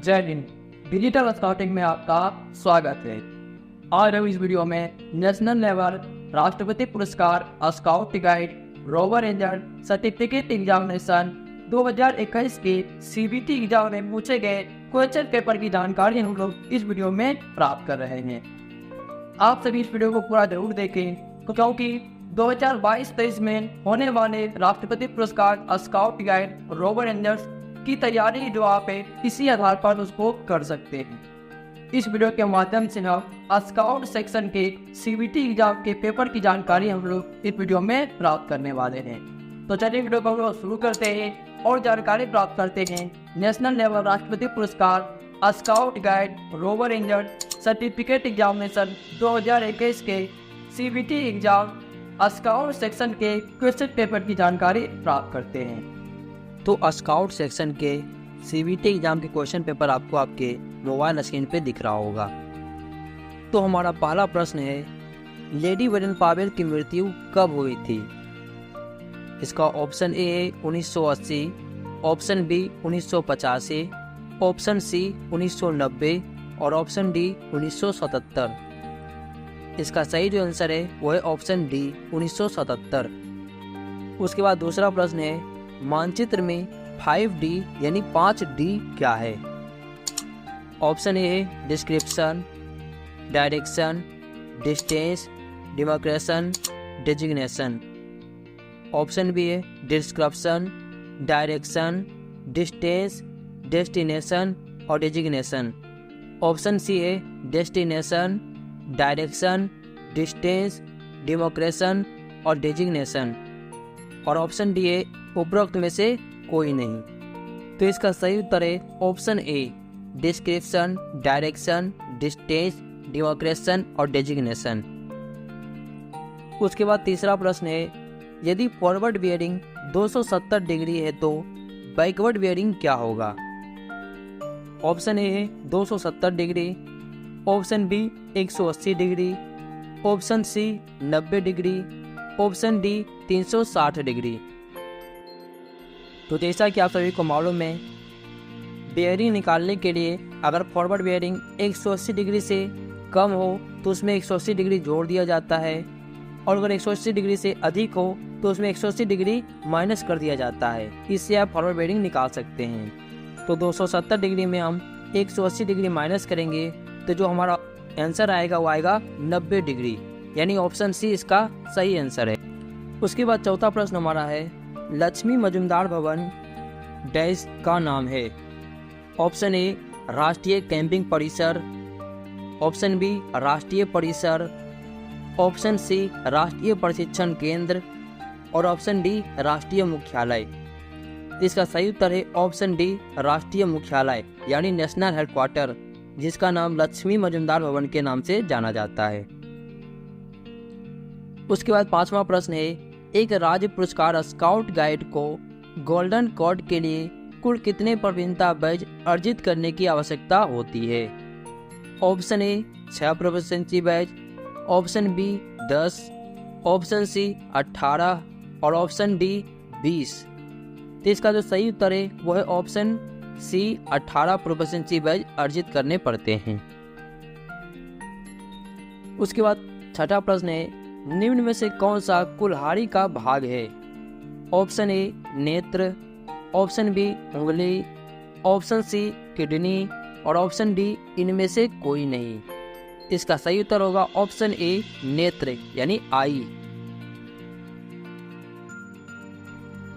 जय Hind. Digital scouting में आपका स्वागत है। आज हम इस वीडियो में नेशनल लेवल राष्ट्रपति पुरस्कार scout guide rover ranger certificate examination 2021 के CBT एग्जाम में पूछे गए क्वेश्चन पेपर की जानकारी हम लोग इस वीडियो में प्राप्त कर रहे हैं। आप सभी इस वीडियो को पूरा जरूर देखें क्योंकि 2022-23 में होने वाले राष्ट्रपति पुरस्कार स्काउट गाइड रोवर रेंजर्स की तैयारी जो आप है इसी आधार पर उसको कर सकते हैं। इस वीडियो के माध्यम से हम स्काउट सेक्शन के CBT एग्जाम के पेपर की जानकारी हम लोग इस वीडियो में प्राप्त करने वाले हैं। तो चलिए वीडियो को हम लोग शुरू करते हैं और जानकारी प्राप्त करते हैं नेशनल लेवल राष्ट्रपति पुरस्कार scout guide rover ranger certificate examination 2021 के CBT एग्जाम स्काउट सेक्शन के क्वेश्चन पेपर की जानकारी प्राप्त करते हैं। तो स्काउट सेक्शन के CBT एग्जाम के क्वेश्चन पेपर आपको आपके मोबाइल स्क्रीन पे दिख रहा होगा। तो हमारा पहला प्रश्न है, लेडी बेडन पावेल की मृत्यु कब हुई थी? इसका ऑप्शन ए है 1980, ऑप्शन बी 1985, ऑप्शन सी 1990 और ऑप्शन डी 1977। इसका सही जो आंसर है वो है ऑप्शन डी 1977। उसके बाद दूसरा प्रश्न है, मानचित्र में 5D यानी 5D क्या है? ऑप्शन ए है description, direction, distance, demarcation, designation. Option B है डिस्क्रिप्शन, डायरेक्शन, डिस्टेंस, डेस्टिनेशन और डेजिग्नेशन। ऑप्शन सी है डेस्टिनेशन, डायरेक्शन, डिस्टेंस, डिमार्केशन और डेजिग्नेशन। और ऑप्शन डी है उपरोक्त में से कोई नहीं। तो इसका सही उत्तर है option a description, direction, distance, demarcation और डेजिग्नेशन। उसके बाद तीसरा प्रश्न है, यदि फॉरवर्ड बियरिंग 270 डिग्री है तो बैकवर्ड बियरिंग क्या होगा? ऑप्शन ए है 270 degree, option B 180 degree, option C 90 degree, option D 360 degree. तो जैसा कि आप सभी को मालूम है, बेयरिंग निकालने के लिए अगर फॉरवर्ड बेयरिंग 180 डिग्री से कम हो तो उसमें 180 डिग्री जोड़ दिया जाता है और अगर 180 डिग्री से अधिक हो तो उसमें 180 डिग्री माइनस कर दिया जाता है। इससे आप फॉरवर्ड बेयरिंग निकाल सकते हैं। तो 270 डिग्री में हम 180 डिग्री माइनस करेंगे तो जो हमारा आंसर आएगा वो आएगा 90 डिग्री, यानी ऑप्शन सी इसका सही आंसर है। उसके बाद चौथा प्रश्न हमारा है, लक्ष्मी मजुमदार भवन डैश का नाम है? ऑप्शन ए राष्ट्रीय कैंपिंग परिसर, ऑप्शन बी राष्ट्रीय परिसर, ऑप्शन सी राष्ट्रीय प्रशिक्षण केंद्र और ऑप्शन डी राष्ट्रीय मुख्यालय। इसका सही उत्तर है ऑप्शन डी राष्ट्रीय मुख्यालय यानी नेशनल हेडक्वार्टर, जिसका नाम लक्ष्मी मजुमदार भवन के नाम से जाना जाता है। उसके बाद पांचवा प्रश्न है, एक राज्य पुरस्कार स्काउट गाइड को गोल्डन कॉर्ड के लिए कुल कितने प्रवीणता बैज अर्जित करने की आवश्यकता होती है? Option A 6 proficiency badge, option B 10, option C 18 और ऑप्शन डी 20। तो इसका जो सही उत्तर है वो है ऑप्शन सी 18 प्रोफिशिएंसी बैज अर्जित करने पड़ते हैं। उसके बाद छठा प्रश्न है, निम्न में से कौन सा कुल्हाड़ी का भाग है? ऑप्शन ए नेत्र, ऑप्शन बी उंगली, ऑप्शन सी किडनी और ऑप्शन डी इनमें से कोई नहीं। इसका सही उत्तर होगा ऑप्शन ए नेत्र यानी आई।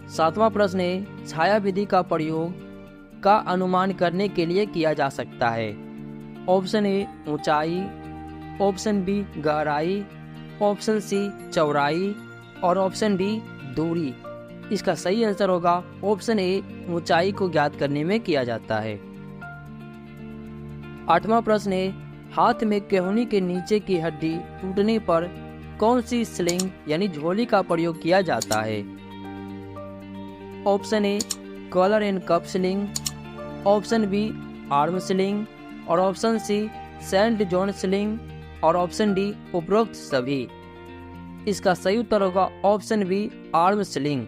सातवां प्रश्न है, छाया विधि का प्रयोग का अनुमान करने के लिए किया जा सकता है? ऑप्शन ए ऊंचाई, ऑप्शन बी गहराई, ऑप्शन सी चौड़ाई और ऑप्शन डी दूरी। इसका सही आंसर होगा ऑप्शन ए ऊंचाई को ज्ञात करने में किया जाता है। आठवां प्रश्न है, हाथ में केहूनी के नीचे की हड्डी टूटने पर कौन सी स्लिंग यानी झोली का प्रयोग किया जाता है? Option A collar and cup sling, option B arm sling और option C saint John sling और ऑप्शन डी उपरोक्त सभी। इसका सही उत्तर होगा ऑप्शन बी आर्म स्लिंग।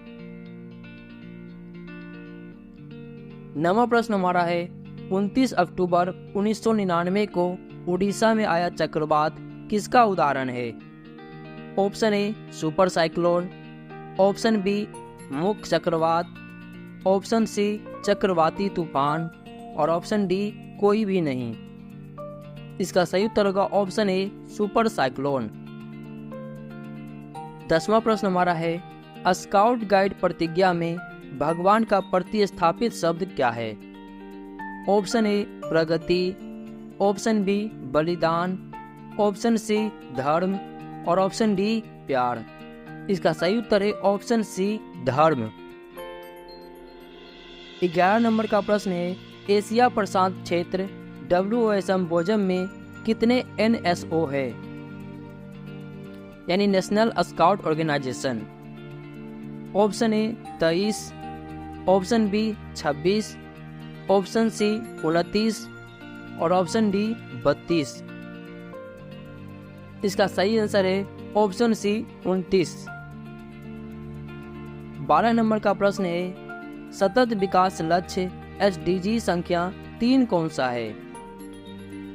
नवा प्रश्न हमारा है, 29 अक्टूबर 1999 को उड़ीसा में आया चक्रवात किसका उदाहरण है? Option A super cyclone, option B मुख्य चक्रवात, ऑप्शन सी चक्रवाती तूफान और ऑप्शन डी कोई भी नहीं। इसका सही उत्तर होगा ऑप्शन ए सुपर साइक्लोन। 10वां प्रश्न हमारा है, स्काउट गाइड प्रतिज्ञा में भगवान का प्रतिस्थापित शब्द क्या है? ऑप्शन ए प्रगति, ऑप्शन बी बलिदान, ऑप्शन सी धर्म और ऑप्शन डी प्यार। इसका सही उत्तर है ऑप्शन सी धर्म। 11 नंबर का प्रश्न है, एशिया प्रशांत क्षेत्र WO सिम्पोजियम में कितने NSO है, यानी national scout organisation? Option A 23, option B 26, option C 29 और ऑप्शन डी 32। इसका सही आंसर है ऑप्शन सी 29। 12 नंबर का प्रश्न है, सतत विकास लक्ष्य SDG संख्या 3 कौन सा है?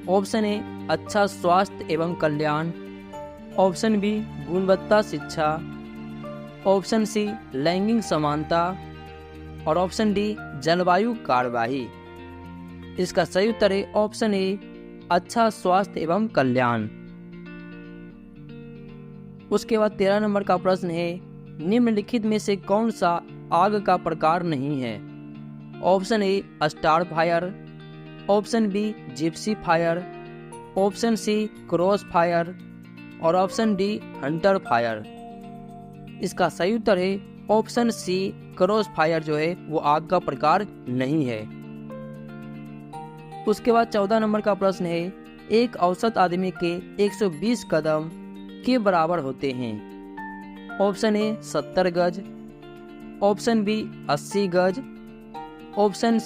ऑप्शन ए अच्छा स्वास्थ्य एवं कल्याण, ऑप्शन बी गुणवत्ता शिक्षा, ऑप्शन सी लैंगिक समानता और ऑप्शन डी जलवायु कार्यवाही। इसका सही उत्तर है ऑप्शन ए अच्छा स्वास्थ्य एवं कल्याण। उसके बाद 13 नंबर का प्रश्न है, निम्नलिखित में से कौन सा आग का प्रकार नहीं है? Option A star fire, option B gypsy fire, option C cross fire और ऑप्शन डी हंटर फायर। इसका सही उत्तर है ऑप्शन सी क्रॉस फायर जो है वो आग का प्रकार नहीं है। उसके बाद 14 नंबर का प्रश्न है, एक औसत आदमी के 120 कदम के बराबर होते हैं? ऑप्शन ए 70 गज, ऑप्शन बी 80 गज, ऑप्शन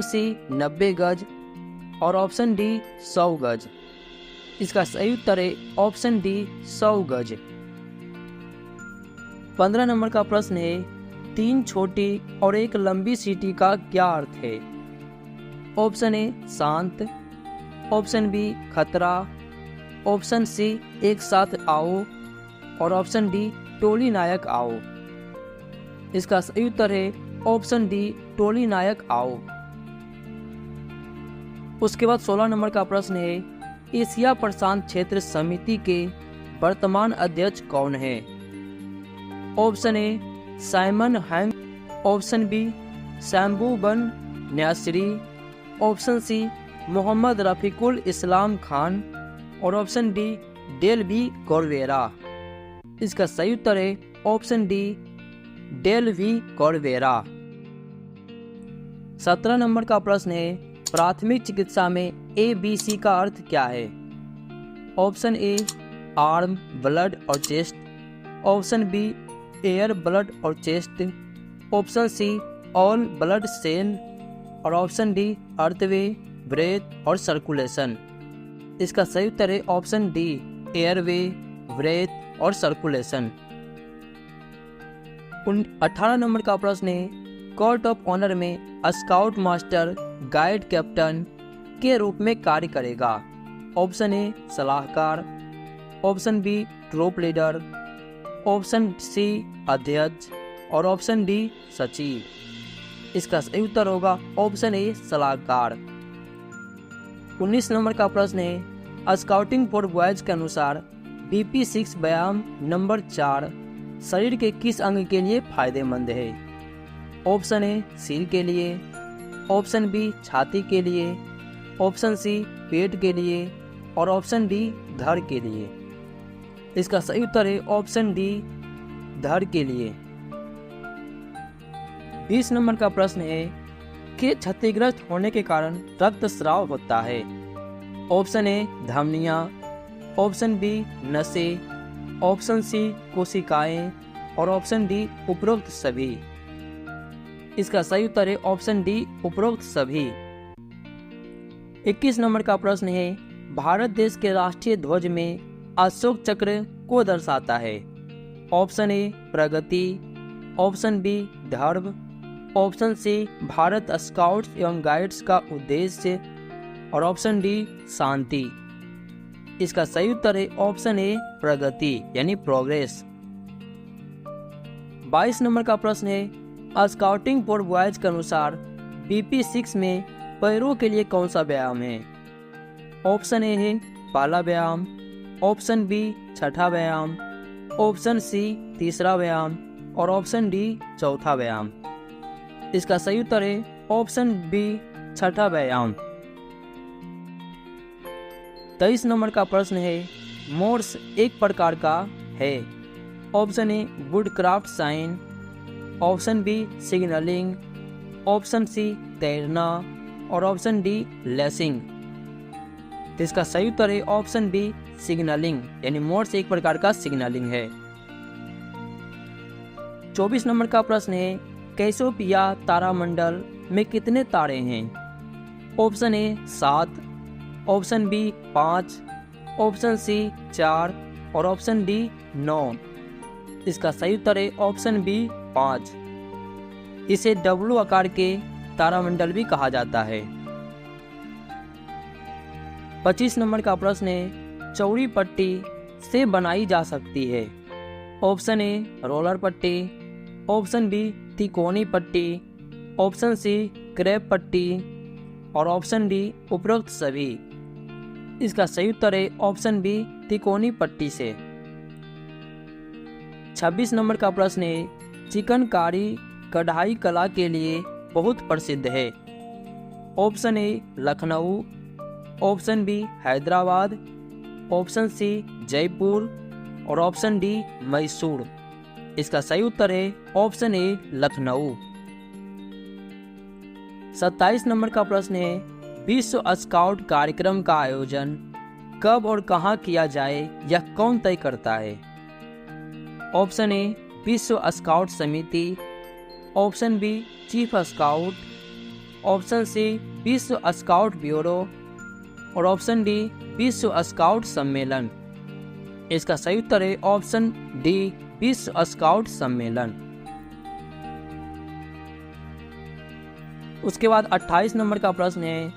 सी 90 गज और ऑप्शन डी 100 गज। इसका सही उत्तर है ऑप्शन डी 100 गज। 15 नंबर का प्रश्न है, 3 छोटी और 1 लंबी सीटी का क्या अर्थ है? ऑप्शन ए शांत, ऑप्शन बी खतरा, ऑप्शन सी एक साथ आओ और ऑप्शन डी टोली नायक आओ। इसका सही उत्तर है ऑप्शन डी टोली नायक आओ। उसके बाद 16 नंबर का प्रश्न है, एशिया प्रशांत क्षेत्र समिति के वर्तमान अध्यक्ष कौन है? Option A Simon Hang, option B शैम्बू बन न्यासरी, ऑप्शन सी मोहम्मद रफीकुल इस्लाम खान और option D Dale V Corvera. इसका सही उत्तर है option D Dale V Corvera. 17 number का प्रश्न है, प्राथमिक चिकित्सा में ABC का अर्थ क्या है? ऑप्शन ए आर्म ब्लड और chest, option B air blood और chest, option C all blood cell और ऑप्शन डी अर्थवे ब्रेथ और सर्कुलेशन। इसका सही उत्तर है ऑप्शन डी एयरवे ब्रेथ और सर्कुलेशन। 18 नंबर का प्रश्न है, कोर्ट ऑफ ऑनर में स्काउट मास्टर गाइड कैप्टन के रूप में कार्य करेगा? ऑप्शन ए सलाहकार, option B troop leader, option C अध्यक्ष और ऑप्शन डी सचिव। इसका सही उत्तर होगा ऑप्शन ए सलाहकार। 19 नंबर का प्रश्न है, स्काउटिंग फॉर बॉयज के अनुसार BP6 व्यायाम नंबर 4 शरीर के किस अंग के लिए फायदेमंद है? ऑप्शन ए सिर के लिए, ऑप्शन बी छाती के लिए, ऑप्शन सी पेट के लिए और ऑप्शन डी धड़ के लिए। इसका सही उत्तर है ऑप्शन डी धड़ के लिए। 20 नंबर का प्रश्न है कि क्षतिग्रस्त होने के कारण रक्तस्राव होता है? ऑप्शन ए धमनियां, ऑप्शन बी नसें, ऑप्शन सी कोशिकाएं और ऑप्शन डी उपरोक्त सभी। इसका सही उत्तर है ऑप्शन डी उपरोक्त सभी। 21 नंबर का प्रश्न है, भारत देश के राष्ट्रीय ध्वज में अशोक चक्र को दर्शाता है? ऑप्शन ए प्रगति, ऑप्शन बी धर्म, ऑप्शन सी भारत स्काउट्स एवं गाइड्स का उद्देश्य और ऑप्शन डी शांति। इसका सही उत्तर है ऑप्शन ए प्रगति यानी प्रोग्रेस। 22 नंबर का प्रश्न है स्काउटिंग फॉर बॉयज के अनुसार BP6 में पैरों के लिए कौन सा व्यायाम है? ऑप्शन ए है पहला व्यायाम, ऑप्शन बी छठा व्यायाम, ऑप्शन सी तीसरा व्यायाम और ऑप्शन डी चौथा व्यायाम। इसका सही उत्तर है ऑप्शन बी छठा व्यायाम। 23 नंबर का प्रश्न है मोर्स एक प्रकार का है। Option A woodcraft sign, option B signalling, option C तैरना और ऑप्शन डी लेसिंग। तो इसका सही उत्तर है ऑप्शन बी सिग्नलिंग यानी मोर्स एक प्रकार का सिग्नलिंग है। 24 नंबर का प्रश्न है कैसियोपिया तारामंडल में कितने तारे हैं? Option A 7, option B 5, option C 4 और ऑप्शन डी 9। इसका सही उत्तर है ऑप्शन बी 5। इसे डब्लू आकार के तारामंडल भी कहा जाता है। 25 नंबर का प्रश्न है चौड़ी पट्टी से बनाई जा सकती है। ऑप्शन ए रोलर पट्टी, ऑप्शन बी तिकोनी पट्टी, ऑप्शन सी क्रेप पट्टी और ऑप्शन डी उपरोक्त सभी। इसका सही उत्तर है ऑप्शन बी तिकोनी पट्टी से। 26 नंबर का प्रश्न है चिकनकारी कढ़ाई कला के लिए बहुत प्रसिद्ध है। Option A Lucknow, option B Hyderabad, option C Jaipur और ऑप्शन डी मैसूर। इसका सही उत्तर है ऑप्शन ए लखनऊ। 27 नंबर का प्रश्न है विश्व स्काउट कार्यक्रम का आयोजन कब और कहां किया जाए यह कौन तय करता है? ऑप्शन ए विश्व स्काउट समिति, option B chief scout, option C विश्व स्काउट ब्यूरो और ऑप्शन डी विश्व स्काउट सम्मेलन। इसका सही उत्तर है ऑप्शन डी विश्व स्काउट सम्मेलन। उसके बाद 28 नंबर का प्रश्न है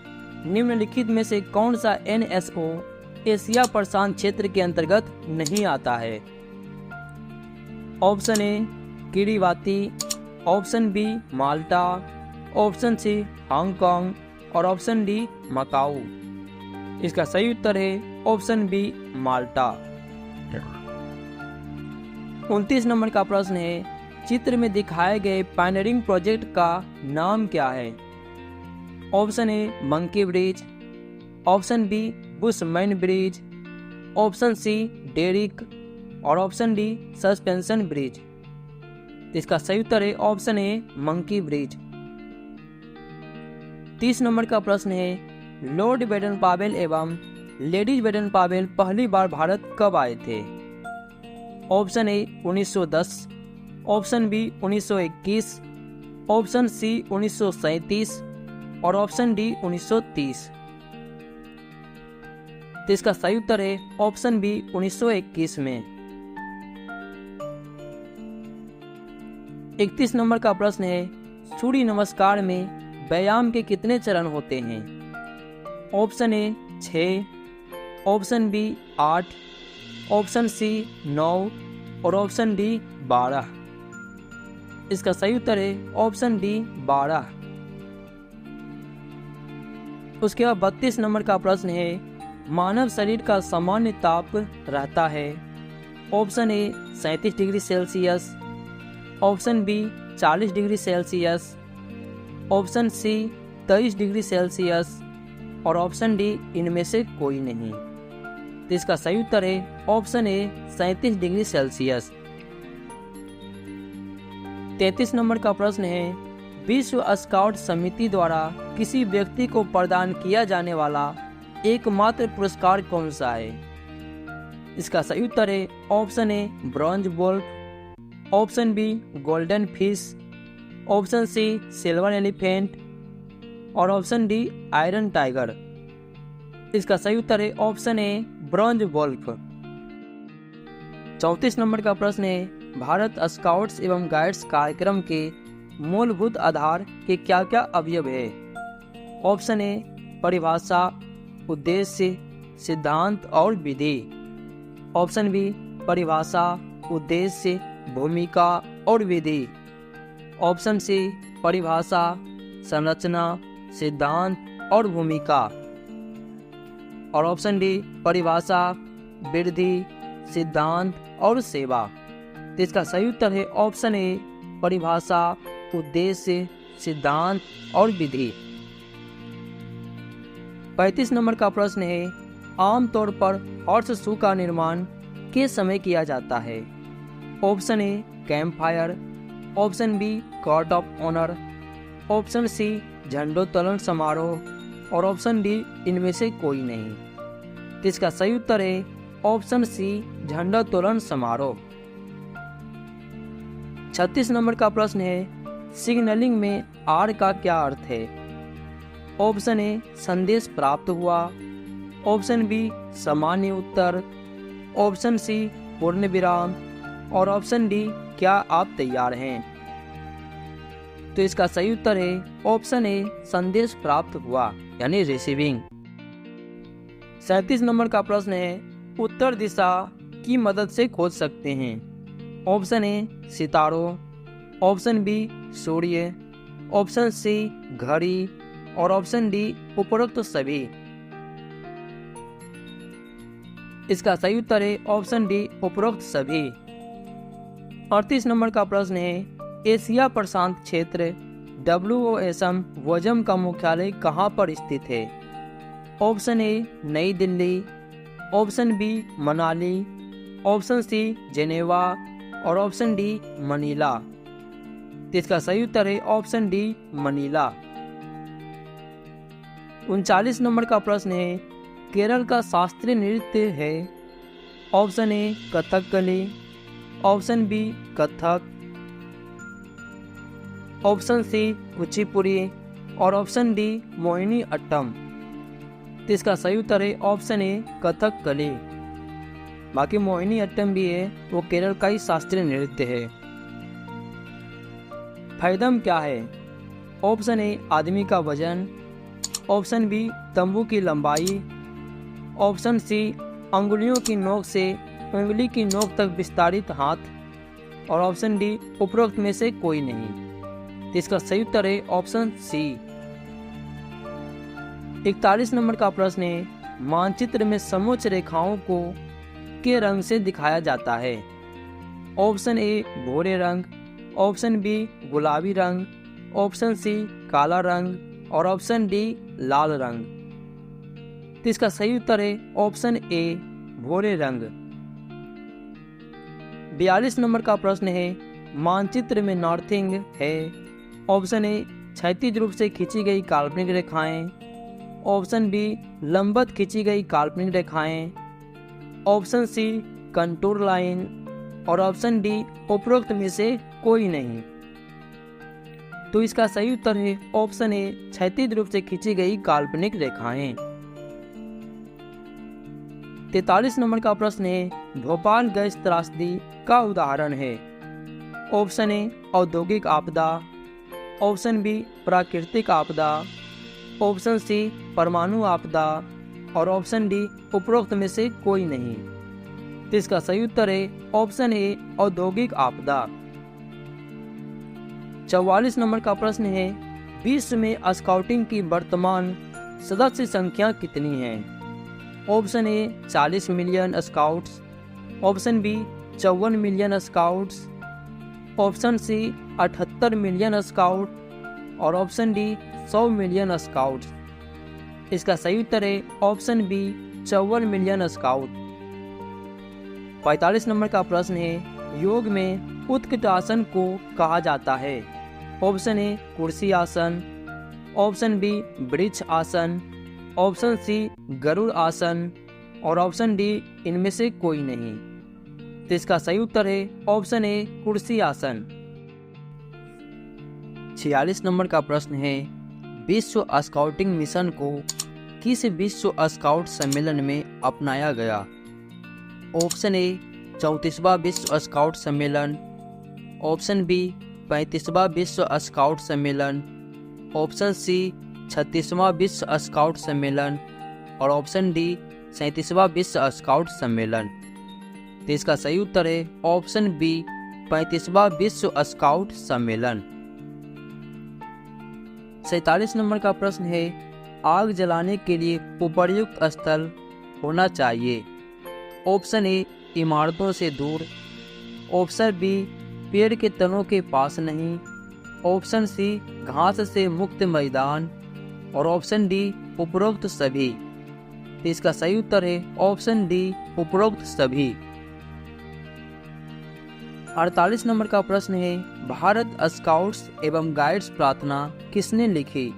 निम्नलिखित में से कौन सा NSO एशिया प्रशांत क्षेत्र के अंतर्गत नहीं आता है? Option A Kiribati, option B Malta, option C Hong Kong और ऑप्शन डी मकाऊ। इसका सही उत्तर है ऑप्शन बी माल्टा। 29 नंबर का प्रश्न है चित्र में दिखाए गए पायनियरिंग प्रोजेक्ट का नाम क्या है? Option A monkey bridge, option B bushman bridge, option C derrick और ऑप्शन डी सस्पेंशन ब्रिज। इसका सही उत्तर है option A monkey bridge. 30 number का प्रश्न है लॉर्ड बेडन पावेल एवं लेडी बेडन पावेल पहली बार भारत कब आए थे? Option A 1910, option B 1921, option C 1937 और ऑप्शन डी 1930। तो इसका सही उत्तर है ऑप्शन बी 1921 में। 31 नंबर का प्रश्न है सूर्य नमस्कार में व्यायाम के कितने चरण होते हैं? Option A 6, option B 8, option C 9 और ऑप्शन डी 12। इसका सही उत्तर है ऑप्शन डी 12। उसके बाद 32 नंबर का प्रश्न है मानव शरीर का सामान्य ताप रहता है। Option A 37 degree Celsius, option B 40 degree Celsius, option C 23 degree Celsius और ऑप्शन डी इनमें से कोई नहीं। तो इसका सही उत्तर है option A 37 degree Celsius. 33 number का प्रश्न है विश्व स्काउट समिति द्वारा किसी व्यक्ति को प्रदान किया जाने वाला एकमात्र पुरस्कार कौन सा है? इसका सही उत्तर है option A bronze wolf, option B golden fish, option C silver elephant और ऑप्शन डी आयरन टाइगर। इसका सही उत्तर है option A bronze wolf. 34 number का प्रश्न है भारत स्काउट्स एवं गाइड्स कार्यक्रम के मूलभूत आधार के क्या क्या अवयव है? ऑप्शन ए परिभाषा, उद्देश्य, सिद्धांत और विधि। ऑप्शन बी परिभाषा, उद्देश्य, भूमिका और विधि। ऑप्शन सी परिभाषा, संरचना, सिद्धांत और भूमिका। और ऑप्शन डी परिभाषा, वृद्धि, सिद्धांत और सेवा। तो इसका सही उत्तर है ऑप्शन ए परिभाषा, उद्देश्य, सिद्धांत और विधि। 35 नंबर का प्रश्न है, आमतौर पर हॉर्स शू का निर्माण किस समय किया जाता है? Option A camp fire, option B court of honour, option C झंडोत्तोलन समारोह और ऑप्शन डी इनमें से कोई नहीं। तो इसका सही उत्तर है ऑप्शन सी झंडोत्तोलन समारोह। 36 नंबर का प्रश्न है, सिग्नलिंग में आर का क्या अर्थ है? ऑप्शन ए संदेश प्राप्त हुआ, ऑप्शन बी सामान्य उत्तर, ऑप्शन सी पूर्ण विराम और ऑप्शन डी क्या आप तैयार हैं? तो इसका सही उत्तर है ऑप्शन ए संदेश प्राप्त हुआ यानी रिसीविंग। 37 नंबर का प्रश्न है, उत्तर दिशा की मदद से खोज सकते हैं? ऑप्शन ए सितारों, ऑप्शन बी सूर्य, ऑप्शन सी घड़ी और ऑप्शन डी उपरोक्त सभी। इसका सही उत्तर है ऑप्शन डी उपरोक्त सभी। 38 नंबर का प्रश्न है, एशिया प्रशांत क्षेत्र WOSM वजम का मुख्यालय कहाँ पर स्थित है? ऑप्शन ए नई Delhi, option B Manali, option C Geneva और ऑप्शन डी मनीला। तो इसका सही उत्तर है ऑप्शन डी मनीला। 39 नंबर का प्रश्न है, केरल का शास्त्रीय नृत्य है? Option A Kathakali, option B Kathak, option C Kuchipudi और ऑप्शन डी मोहिनी अट्टम। तो इसका सही उत्तर है ऑप्शन ए कथकली। बाकी मोहिनी अट्टम भी है, वो केरल का ही शास्त्रीय नृत्य है। फैदम क्या है? ऑप्शन ए आदमी का वजन, ऑप्शन बी तंबू की लंबाई, ऑप्शन सी अंगुलियों की नोक से उंगली की नोक तक विस्तारित हाथ और ऑप्शन डी उपरोक्त में से कोई नहीं। तो इसका सही उत्तर है ऑप्शन सी। 41 नंबर का प्रश्न है, मानचित्र में समोच्च रेखाओं को के रंग से दिखाया जाता है? ऑप्शन ए भूरे रंग, ऑप्शन बी गुलाबी रंग, ऑप्शन सी काला रंग और ऑप्शन डी लाल रंग। तो इसका सही उत्तर है ऑप्शन ए भूरे रंग। 42 नंबर का प्रश्न है, मानचित्र में नॉर्थिंग है? ऑप्शन ए क्षैतिज रूप से खींची गई काल्पनिक रेखाएं, ऑप्शन बी लंबवत खींची गई काल्पनिक रेखाएं, ऑप्शन सी कंटूर लाइन और ऑप्शन डी उपरोक्त में से कोई नहीं। तो इसका सही उत्तर है ऑप्शन ए क्षैतिज रूप से खींची गई काल्पनिक रेखाएं। 43 नंबर का प्रश्न है, भोपाल गैस त्रासदी का उदाहरण है? ऑप्शन ए औद्योगिक आपदा, ऑप्शन बी प्राकृतिक आपदा, ऑप्शन सी परमाणु आपदा और ऑप्शन डी उपरोक्त में से कोई नहीं। तो इसका सही उत्तर है ऑप्शन ए औद्योगिक आपदा। 44 नंबर का प्रश्न है, विश्व में स्काउटिंग की वर्तमान सदस्य संख्या कितनी है? Option A 40 million scouts, option B 54 million scouts, option C 78 million scout और ऑप्शन डी 100 मिलियन स्काउट्स। इसका सही उत्तर है option B 54 million scout. 45 number का प्रश्न है, योग में उत्कट आसन को कहा जाता है? ऑप्शन ए कुर्सी आसन, ऑप्शन बी वृक्ष आसन, ऑप्शन सी गरुड़ आसन और ऑप्शन डी इनमें से कोई नहीं। तो इसका सही उत्तर है ऑप्शन ए कुर्सी आसन। 46 नंबर का प्रश्न है, विश्व स्काउटिंग मिशन को किस विश्व स्काउट सम्मेलन में अपनाया गया? ऑप्शन ए 34वां विश्व स्काउट सम्मेलन, ऑप्शन बी 35वां विश्व स्काउट सम्मेलन, ऑप्शन सी 36वां विश्व स्काउट सम्मेलन और ऑप्शन डी 37वां विश्व स्काउट सम्मेलन। तो इसका सही उत्तर है ऑप्शन बी 35वां विश्व स्काउट सम्मेलन। 47 नंबर का प्रश्न है, आग जलाने के लिए उपर्युक्त स्थल होना चाहिए। ऑप्शन ए इमारतों से दूर, ऑप्शन बी पेड़ के तनों के पास नहीं, ऑप्शन सी घास से मुक्त मैदान और ऑप्शन डी उपरोक्त सभी। तो इसका सही उत्तर है ऑप्शन डी उपरोक्त सभी। 48 नंबर का प्रश्न है, भारत स्काउट्स एवं गाइड्स प्रार्थना किसने लिखी?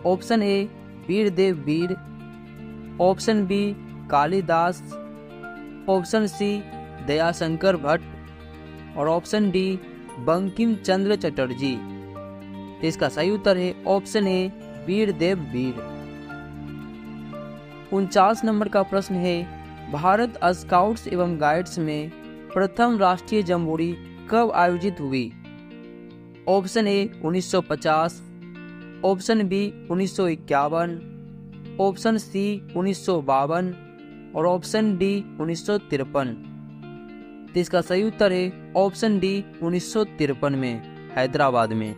Option A Virdev Vir, option B Kalidas, option C Dayashankar Bhatt और ऑप्शन डी बंकिम चंद्र चटर्जी। तो इसका सही उत्तर है option A Virdev Vir. 49 number का प्रश्न है, भारत स्काउट्स एवं गाइड्स में प्रथम राष्ट्रीय जम्बोरी कब आयोजित हुई? Option A 1950, option B 1951, option C 1952 और ऑप्शन डी 1953। तो इसका सही उत्तर है ऑप्शन डी 1953 में, हैदराबाद में।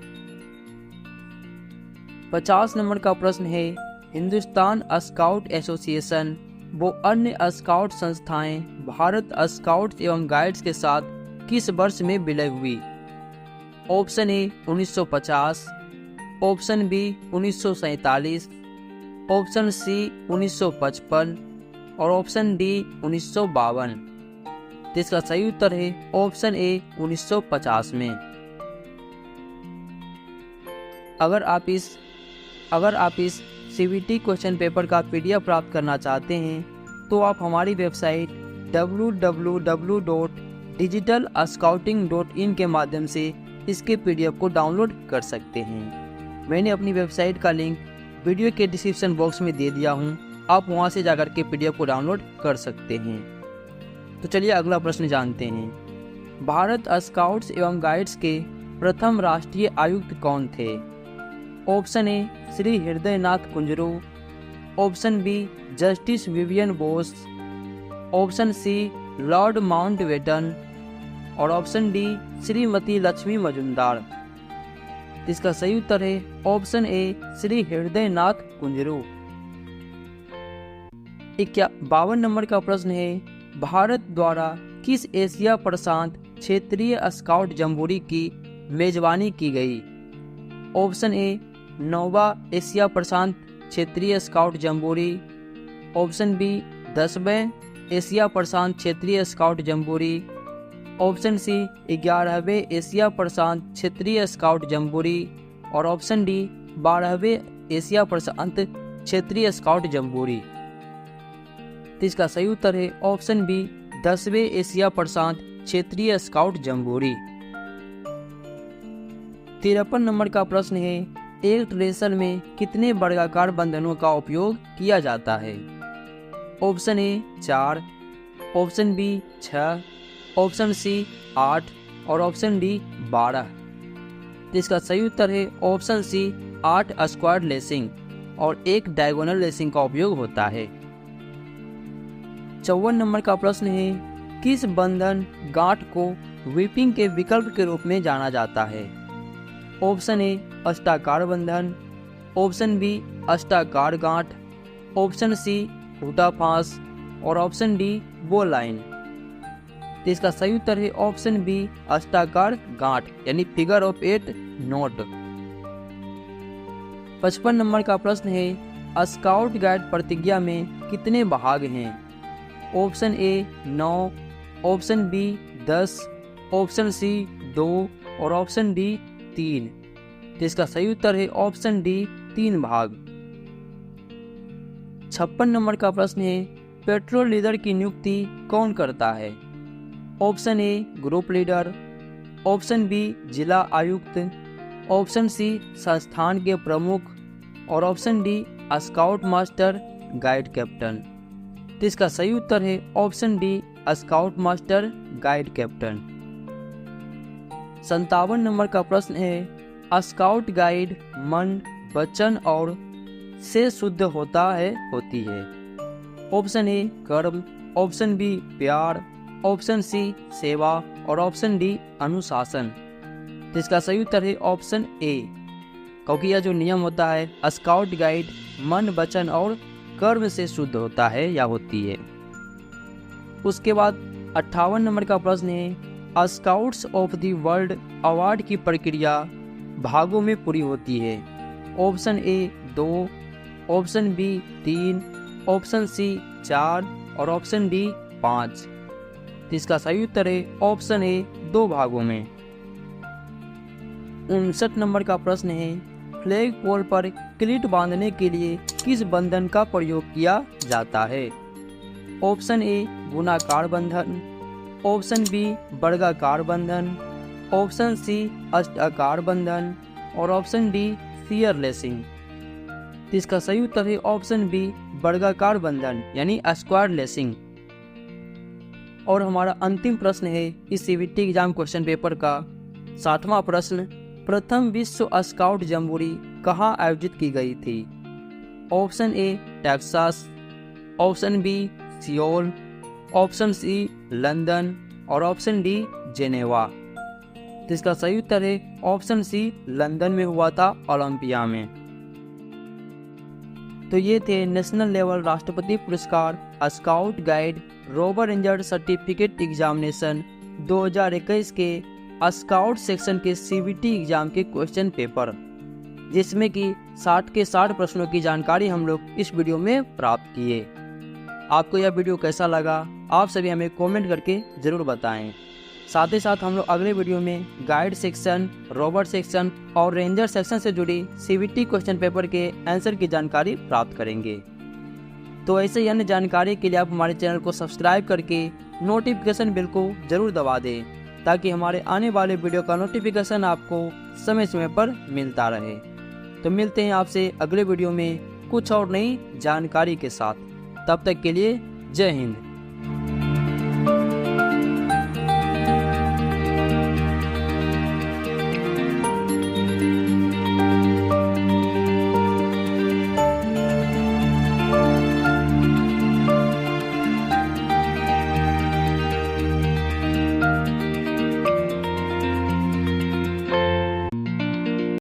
50 नंबर का प्रश्न है, हिंदुस्तान स्काउट एसोसिएशन वो अन्य स्काउट संस्थाएं भारत स्काउट्स एवं गाइड्स के साथ किस वर्ष में विलय हुई? Option A 1950, option B 1947, option C 1955 और ऑप्शन डी 1952। तो इसका सही उत्तर है ऑप्शन ए 1950 में। अगर आप इस CBT क्वेश्चन पेपर का PDF प्राप्त करना चाहते हैं तो आप हमारी वेबसाइट www.digitalscouting.in के माध्यम से इसके PDF को डाउनलोड कर सकते हैं। मैंने अपनी वेबसाइट का लिंक वीडियो के डिस्क्रिप्शन बॉक्स में दे दिया हूं, आप वहां से जाकर के PDF को डाउनलोड कर सकते हैं। तो चलिए अगला प्रश्न जानते हैं, भारत स्काउट्स एवं गाइड्स के प्रथम राष्ट्रीय आयुक्त कौन थे? Option A Shri Hridaynath Kunzru, option B justice Vivian Bose, option C lord Mountbatten और ऑप्शन डी श्रीमती लक्ष्मी मजुमदार। इसका सही उत्तर है option A Shri Hridaynath Kunzru. 52 number का प्रश्न है, भारत द्वारा किस एशिया प्रशांत क्षेत्रीय स्काउट जम्बोरी की मेजबानी की गई? ऑप्शन ए 9वां एशिया प्रशांत क्षेत्रीय स्काउट जम्बोरी, ऑप्शन बी 10वें एशिया प्रशांत क्षेत्रीय स्काउट जम्बोरी, ऑप्शन सी 11वें एशिया प्रशांत क्षेत्रीय स्काउट जम्बोरी और ऑप्शन डी 12वें एशिया प्रशांत क्षेत्रीय स्काउट जम्बोरी। तो इसका सही उत्तर है ऑप्शन बी 10वें एशिया प्रशांत क्षेत्रीय स्काउट जम्बोरी। 53 नंबर का प्रश्न है, एक ट्रेसर में कितने वर्गाकार बंधनों का उपयोग किया जाता है? Option A 4, option B 6, option C 8 और ऑप्शन डी 12। तो इसका सही उत्तर है ऑप्शन सी 8 स्क्वायर लेसिंग और 1 डायगोनल लेसिंग का उपयोग होता है। 54 नंबर का प्रश्न है, किस बंधन गांठ को व्हीपिंग के विकल्प के रूप में जाना जाता है? ऑप्शन ए अष्टाकार बंधन, ऑप्शन बी अष्टाकार गांठ, ऑप्शन सी खूंटा फांस और ऑप्शन डी बो लाइन। तो इसका सही उत्तर है ऑप्शन बी अष्टाकार गांठ यानी फिगर ऑफ 8 नोट। 55 नंबर का प्रश्न है, स्काउट गाइड प्रतिज्ञा में कितने भाग हैं? Option A 9, option B 10, option C 2 और ऑप्शन डी 3। तो इसका सही उत्तर है ऑप्शन डी 3 भाग। 56 नंबर का प्रश्न है, पेट्रोल लीडर की नियुक्ति कौन करता है? Option A group leader, option B जिला आयुक्त, ऑप्शन सी संस्थान के प्रमुख और option D scout master guide captain. तो इसका सही उत्तर है option D scout master guide captain. 57 number का प्रश्न है, स्काउट गाइड मन, वचन और से शुद्ध होता है होती है। ऑप्शन ए कर्म, ऑप्शन बी प्यार, ऑप्शन सी सेवा और ऑप्शन डी अनुशासन। जिसका सही उत्तर है ऑप्शन ए, क्योंकि यह जो नियम होता है स्काउट गाइड मन, वचन और कर्म से शुद्ध होता है या होती है। उसके बाद 58 नंबर का प्रश्न है, scouts of the world award की प्रक्रिया भागों में पूरी होती है। Option A 2, option B 3, option C 4 और ऑप्शन डी 5। इसका सही उत्तर है ऑप्शन ए 2 भागों में। 59 नंबर का प्रश्न है, फ्लैग पोल पर क्लीट बांधने के लिए किस बंधन का प्रयोग किया जाता है। ऑप्शन ए गुणाकार बंधन, ऑप्शन बी वर्गाकार बंधन, ऑप्शन सी अष्टाकार बंधन और ऑप्शन डी शियर लेसिंग। इसका सही उत्तर है ऑप्शन बी वर्गाकार बंधन यानी स्क्वायर लेसिंग। और हमारा अंतिम प्रश्न है इस सीवीटी एग्जाम क्वेश्चन पेपर का 60वां प्रश्न, प्रथम विश्व स्काउट जम्बूरी कहाँ आयोजित की गई थी। Option A Texas, option B Seoul, option C London और ऑप्शन डी जेनेवा। जिसका सही उत्तर है ऑप्शन सी लंदन में हुआ था ओलंपिया में। तो ये थे नेशनल लेवल राष्ट्रपति पुरस्कार scout guide rover ranger certificate examination 2021 के स्काउट सेक्शन के सीवीटी एग्जाम के क्वेश्चन पेपर, जिसमें कि 60 के 60 प्रश्नों की जानकारी हम लोग इस वीडियो में प्राप्त किए। आपको यह वीडियो कैसा लगा आप सभी हमें कमेंट करके ज़रूर बताएं। साथ ही साथ हम लोग अगले वीडियो में गाइड सेक्शन, रोवर सेक्शन और रेंजर सेक्शन से जुड़ी सीवीटी क्वेश्चन पेपर के आंसर की जानकारी प्राप्त करेंगे। तो ऐसे ही अन्य जानकारी के लिए आप हमारे चैनल को सब्सक्राइब करके नोटिफिकेशन बेल को जरूर दबा दें, ताकि हमारे आने वाले वीडियो का नोटिफिकेशन आपको समय समय पर मिलता रहे। तो मिलते हैं आपसे अगले वीडियो में कुछ और नई जानकारी के साथ। तब तक के लिए जय हिंद।